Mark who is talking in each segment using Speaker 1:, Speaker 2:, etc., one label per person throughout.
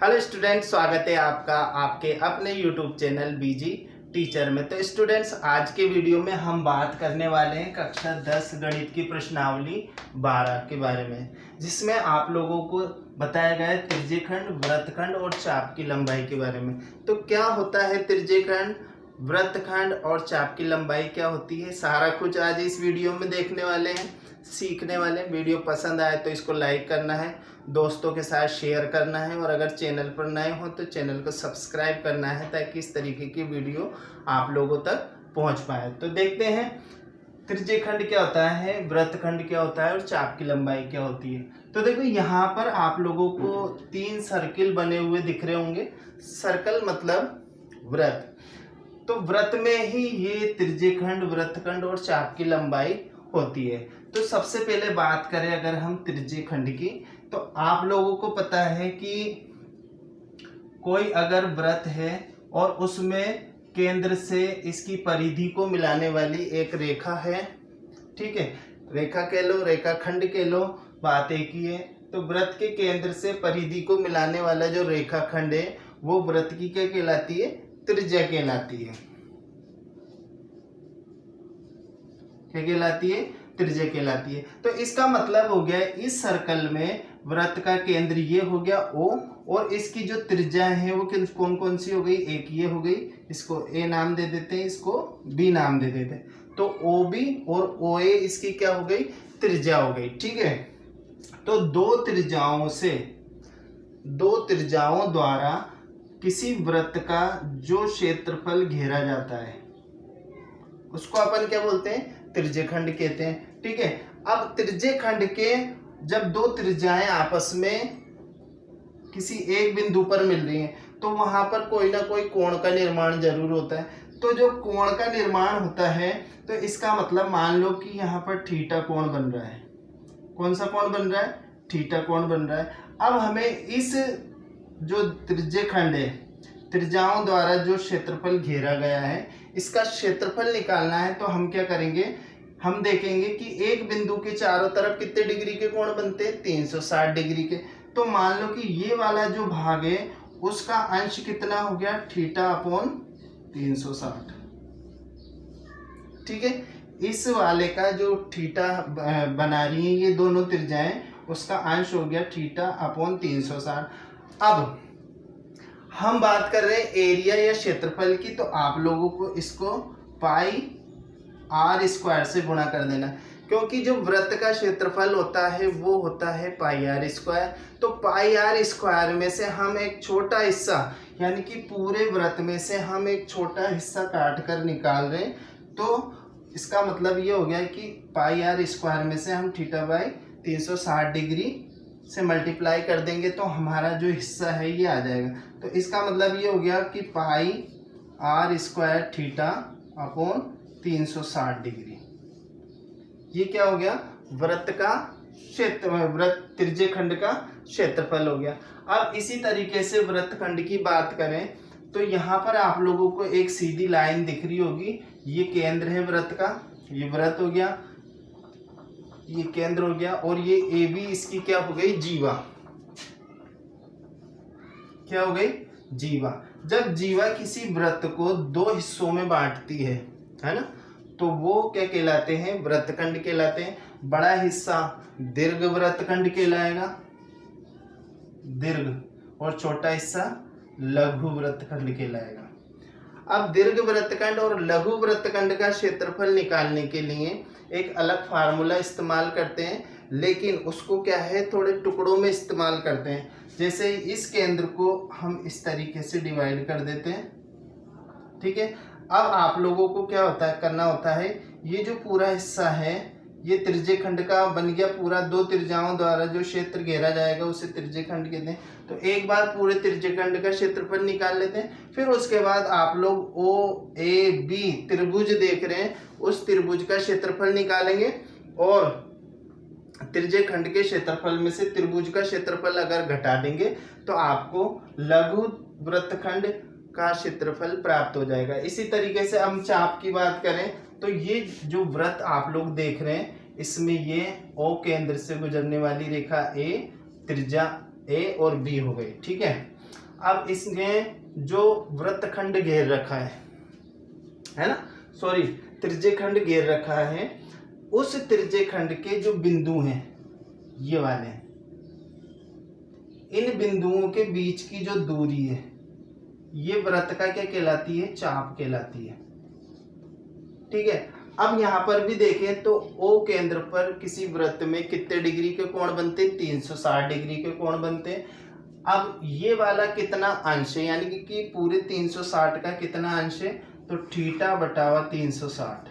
Speaker 1: Hello student, स्वागत है आपका आपके अपने यूट्यूब चैनल बीजी टीचर में। तो स्टूडेंट्स, आज के वीडियो में हम बात करने वाले हैं कक्षा 10 गणित की प्रश्नावली 12 के बारे में, जिसमें आप लोगों को बताया गया है त्रिज्यखंड, वृत्तखंड और चाप की लंबाई के बारे में। तो क्या होता है त्रिज्यखंड, वृत्तखंड और चाप की लंबाई क्या होती है, सारा कुछ आज इस वीडियो में देखने वाले हैं, सीखने वाले हैं। वीडियो पसंद आए तो इसको लाइक करना है, दोस्तों के साथ शेयर करना है, और अगर चैनल पर नए हो तो चैनल को सब्सक्राइब करना है ताकि इस तरीके की वीडियो आप लोगों तक पहुंच पाए। तो देखते हैं त्रिज्यखंड क्या होता है, वृत्तखंड क्या होता है और चाप की लंबाई क्या होती है। तो देखो, यहाँ पर आप लोगों को 3 सर्किल बने हुए दिख रहे होंगे। सर्कल मतलब वृत्त, तो वृत्त में ही ये त्रिज्यखंड, वृत्तखंड और चाप की लंबाई होती है। तो सबसे पहले बात करें अगर हम त्रिज्यखंड की, तो आप लोगों को पता है कि कोई अगर वृत्त है और उसमें केंद्र से इसकी परिधि को मिलाने वाली एक रेखा है, ठीक है, रेखा कह लो, रेखाखंड कह लो, बात एक ही है। तो वृत्त के केंद्र से परिधि को मिलाने वाला जो रेखाखंड है वो वृत्त की क्या कहलाती है, त्रिज्या कहलाती है। क्या कहलाती है, त्रिज्या कहलाती है। तो इसका मतलब हो गया इस सर्कल में वृत्त का केंद्र ये हो गया O, और इसकी जो त्रिज्या है वो कौन कौन सी हो गई, एक ये हो गई, इसको A नाम दे देते हैं, इसको B नाम दे देते हैं। तो OB और OA इसकी क्या हो गई, त्रिज्या हो गई, ठीक है। तो दो त्रिज्याओं द्वारा किसी वृत्त का जो क्षेत्रफल घेरा जाता है उसको अपन क्या बोलते हैं, त्रिज्यखंड कहते हैं, ठीक है। अब त्रिज्यखंड के जब दो त्रिज्याएं आपस में किसी एक बिंदु पर मिल रही हैं तो वहां पर कोई ना कोई कोण का निर्माण जरूर होता है। तो जो कोण का निर्माण होता है, तो इसका मतलब मान लो कि यहाँ पर थीटा कोण बन रहा है। कौन सा कोण बन रहा है, थीटा कोण बन रहा है। अब हमें इस जो त्रिज्यखंड है, त्रिज्याओं द्वारा जो क्षेत्रफल घेरा गया है, इसका क्षेत्रफल निकालना है। तो हम क्या करेंगे, हम देखेंगे कि एक बिंदु के चारों तरफ कितने डिग्री के कोण बनते हैं, 360 डिग्री के। तो मान लो कि ये वाला जो भाग है उसका अंश कितना हो गया, थीटा अपॉन 360, ठीक है। इस वाले का जो थीटा बना रही है ये दोनों त्रिज्याएं, उसका अंश हो गया थीटा अपॉन 360। अब हम बात कर रहे हैं एरिया या क्षेत्रफल की, तो आप लोगों को इसको पाई आर स्क्वायर से गुणा कर देना, क्योंकि जो वृत्त का क्षेत्रफल होता है वो होता है पाई आर स्क्वायर। तो पाई आर स्क्वायर में से हम एक छोटा हिस्सा, यानी कि पूरे वृत्त में से हम एक छोटा हिस्सा काट कर निकाल रहे हैं। तो इसका मतलब ये हो गया कि पाई आर स्क्वायर में से हम थीटा बाई 360 डिग्री से मल्टीप्लाई कर देंगे तो हमारा जो हिस्सा है ये आ जाएगा। तो इसका मतलब ये हो गया कि pi R square theta upon 360 degree, ये क्या हो गया, वृत्त का क्षेत्र, वृत्त त्रिज्यखंड का क्षेत्रफल हो गया। अब इसी तरीके से वृत्तखंड की बात करें तो यहाँ पर आप लोगों को एक सीधी लाइन दिख रही होगी, ये केंद्र है वृत्त का, ये वृत्त हो गया, ये केंद्र हो गया, और ये ए बी इसकी क्या हो गई, जीवा। क्या हो गई, जीवा। जब जीवा किसी वृत्त को दो हिस्सों में बांटती है ना, तो वो क्या कहलाते हैं, वृत्तखंड कहलाते हैं। बड़ा हिस्सा दीर्घ वृत्तखंड कहलाएगा, दीर्घ, और छोटा हिस्सा लघु वृत्तखंड कहलाएगा। अब दीर्घ वृत्तखंड और लघु वृत्तखंड का क्षेत्रफल निकालने के लिए एक अलग फार्मूला इस्तेमाल करते हैं, लेकिन उसको क्या है, थोड़े टुकड़ों में इस्तेमाल करते हैं। जैसे इस केंद्र को हम इस तरीके से डिवाइड कर देते हैं, ठीक है। अब आप लोगों को क्या होता है, करना होता है, ये जो पूरा हिस्सा है ये त्रिज्यखंड का बन गया पूरा। दो त्रिज्याओं द्वारा जो क्षेत्र घेरा जाएगा उसे त्रिज्यखंड कहते हैं। तो एक बार पूरे त्रिज्यखंड का क्षेत्रफल निकाल लेते हैं, फिर उसके बाद आप लोग ओ ए बी त्रिभुज देख रहे हैं, उस त्रिभुज का क्षेत्रफल निकालेंगे, और त्रिज्यखंड के क्षेत्रफल में से त्रिभुज का क्षेत्रफल अगर घटा देंगे तो आपको लघु वृत्तखंड का क्षेत्रफल प्राप्त हो जाएगा। इसी तरीके से हम चाप की बात करें तो ये जो वृत्त आप लोग देख रहे हैं इसमें ये O केंद्र से गुजरने वाली रेखा A, त्रिज्या A और B हो गई, ठीक है। अब इसने जो वृत्तखंड घेर रखा है ना, सॉरी त्रिज्यखंड घेर रखा है, उस त्रिज्यखंड के जो बिंदु हैं ये वाले हैं, इन बिंदुओं के बीच की जो दूरी है ये वृत्त का क्या कहलाती है, चाप कहलाती है। ठीक है, अब यहां पर भी देखें तो O केंद्र पर किसी वृत्त में कितने डिग्री के कोण बनते, 360 डिग्री के कोण बनते। अब ये वाला कितना अंश है, यानी कि पूरे 360 का कितना अंश है, तो थीटा बटावा 360।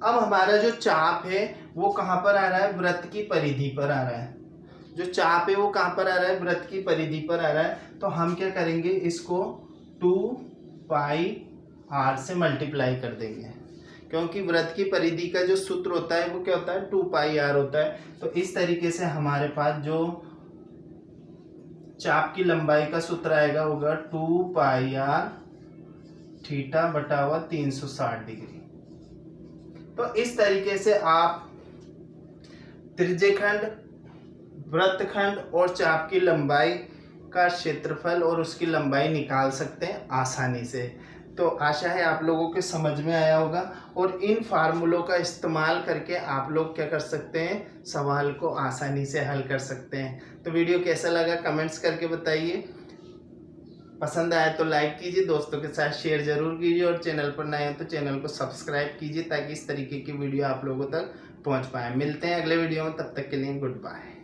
Speaker 1: अब हमारा जो चाप है वो कहां पर आ रहा है, वृत्त की परिधि पर आ रहा है। जो चाप है वो कहां पर आ रहा है, वृत्त की परिधि पर आ रहा है। तो हम क्या करेंगे, इसको 2 पाई r से मल्टीप्लाई कर देंगे, क्योंकि वृत्त की परिधि का जो सूत्र होता है वो क्या होता है, 2 पाई r होता है। तो इस तरीके से हमारे पास जो चाप की लंबाई का सूत्र आएगा होगा 2 पाई r थीटा बटावा 360 डिग्री। तो इस तरीके से आप त्रिज्यखंड, वृत्तखंड और चाप की लंबाई का क्षेत्रफल और उसकी लंबाई निकाल सकते हैं आसानी से। तो आशा है आप लोगों के समझ में आया होगा, और इन फार्मूलों का इस्तेमाल करके आप लोग क्या कर सकते हैं, सवाल को आसानी से हल कर सकते हैं। तो वीडियो कैसा लगा कमेंट्स करके बताइए, पसंद आया तो लाइक कीजिए, दोस्तों के साथ शेयर जरूर कीजिए, और चैनल पर नए हो तो चैनल को सब्सक्राइब कीजिए ताकि इस तरीके की वीडियो आप लोगों तक पहुंच पाए। मिलते हैं अगले वीडियो में, तब तक के लिए गुड बाय।